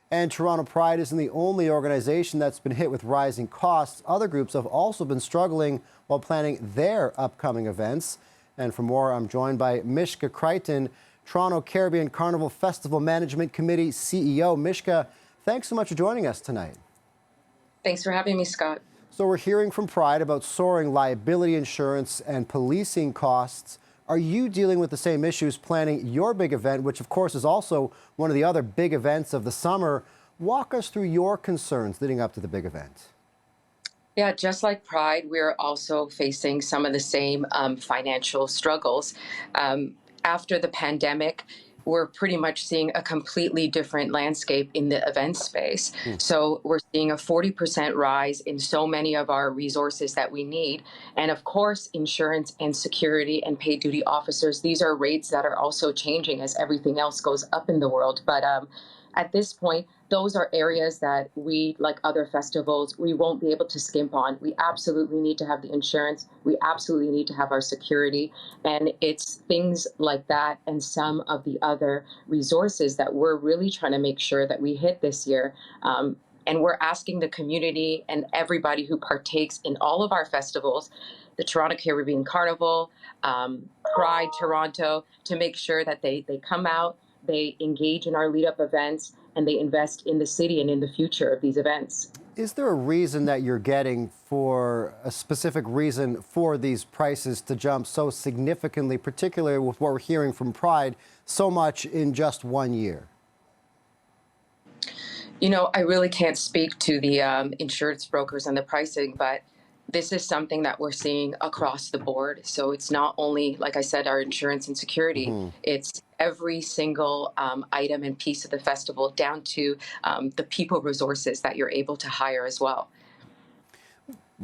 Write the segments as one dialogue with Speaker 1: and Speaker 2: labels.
Speaker 1: And Toronto Pride isn't the only organization that's been hit with rising costs. Other groups have also been struggling while planning their upcoming events. And for more, I'm joined by Mishka Crichton, Toronto Caribbean Carnival Festival Management Committee CEO. Mishka, thanks so much for joining us tonight.
Speaker 2: Thanks for having me, Scott.
Speaker 1: So we're hearing from Pride about soaring liability insurance and policing costs. Are you dealing with the same issues planning your big event, which of course is also one of the other big events of the summer? Walk us through your concerns leading up to the big event.
Speaker 2: Yeah, just like Pride, we're also facing some of the same financial struggles. After the pandemic, we're pretty much seeing a completely different landscape in the event space. So we're seeing a 40% rise in so many of our resources that we need. And of course, insurance and security and paid duty officers, these are rates that are also changing as everything else goes up in the world. But at this point, those are areas that we, like other festivals, we won't be able to skimp on. We absolutely need to have the insurance. We absolutely need to have our security. And it's things like that and some of the other resources that we're really trying to make sure that we hit this year. And we're asking the community and everybody who partakes in all of our festivals, the Toronto Caribbean Carnival, Pride Toronto, to make sure that they come out, they engage in our lead-up events, and they invest in the city and in the future of these events.
Speaker 1: Is there a reason that you're getting for a specific reason for these prices to jump so significantly, particularly with what we're hearing from Pride, so much in just 1 year?
Speaker 2: You know, I really can't speak to the insurance brokers and the pricing, but this is something that we're seeing across the board. So it's not only, like I said, our insurance and security, it's every single item and piece of the festival down to the people resources that you're able to hire as well.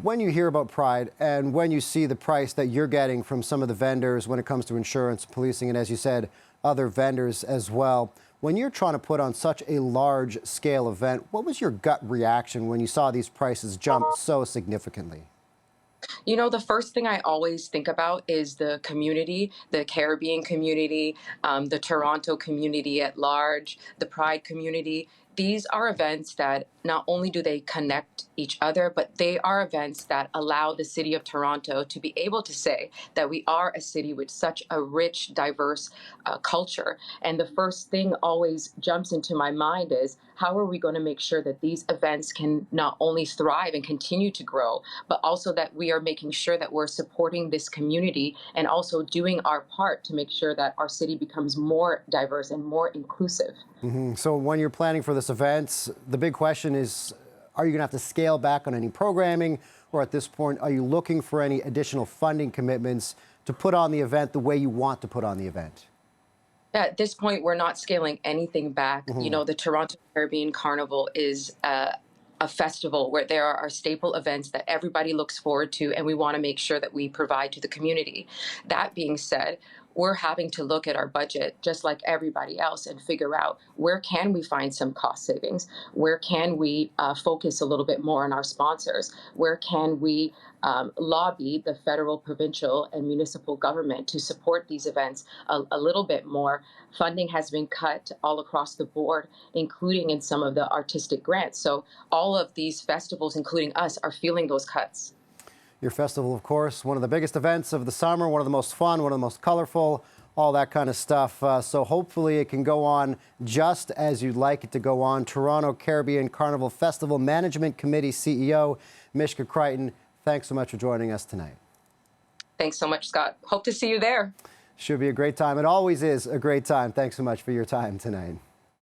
Speaker 1: When you hear about Pride and when you see the price that you're getting from some of the vendors when it comes to insurance, policing, and as you said, other vendors as well, when you're trying to put on such a large scale event, what was your gut reaction when you saw these prices jump so significantly?
Speaker 2: You know, the first thing I always think about is the community, the Caribbean community, the Toronto community at large, the Pride community. These are events that not only do they connect each other, but they are events that allow the city of Toronto to be able to say that we are a city with such a rich, diverse culture. And the first thing always jumps into my mind is, how are we going to make sure that these events can not only thrive and continue to grow, but also that we are making sure that we're supporting this community and also doing our part to make sure that our city becomes more diverse and more inclusive.
Speaker 1: So when you're planning for this event, the big question is, are you going to have to scale back on any programming? Or at this point, are you looking for any additional funding commitments to put on the event the way you want to put on the event?
Speaker 2: At this point, we're not scaling anything back. You know, the Toronto Caribbean Carnival is a festival where there are our staple events that everybody looks forward to, and we want to make sure that we provide to the community. That being said, we're having to look at our budget just like everybody else and figure out, where can we find some cost savings? Where can we focus a little bit more on our sponsors? Where can we lobby the federal, provincial, and municipal government to support these events a little bit more? Funding has been cut all across the board, including in some of the artistic grants. So all of these festivals, including us, are feeling those cuts.
Speaker 1: Your festival, of course, one of the biggest events of the summer, one of the most fun, one of the most colorful, all that kind of stuff. So hopefully it can go on just as you'd like it to go on. Toronto Caribbean Carnival Festival Management Committee CEO, Mishka Crichton, thanks so much for joining us tonight.
Speaker 2: Thanks so much, Scott. Hope to see you there.
Speaker 1: Should be a great time. It always is a great time. Thanks so much for your time tonight.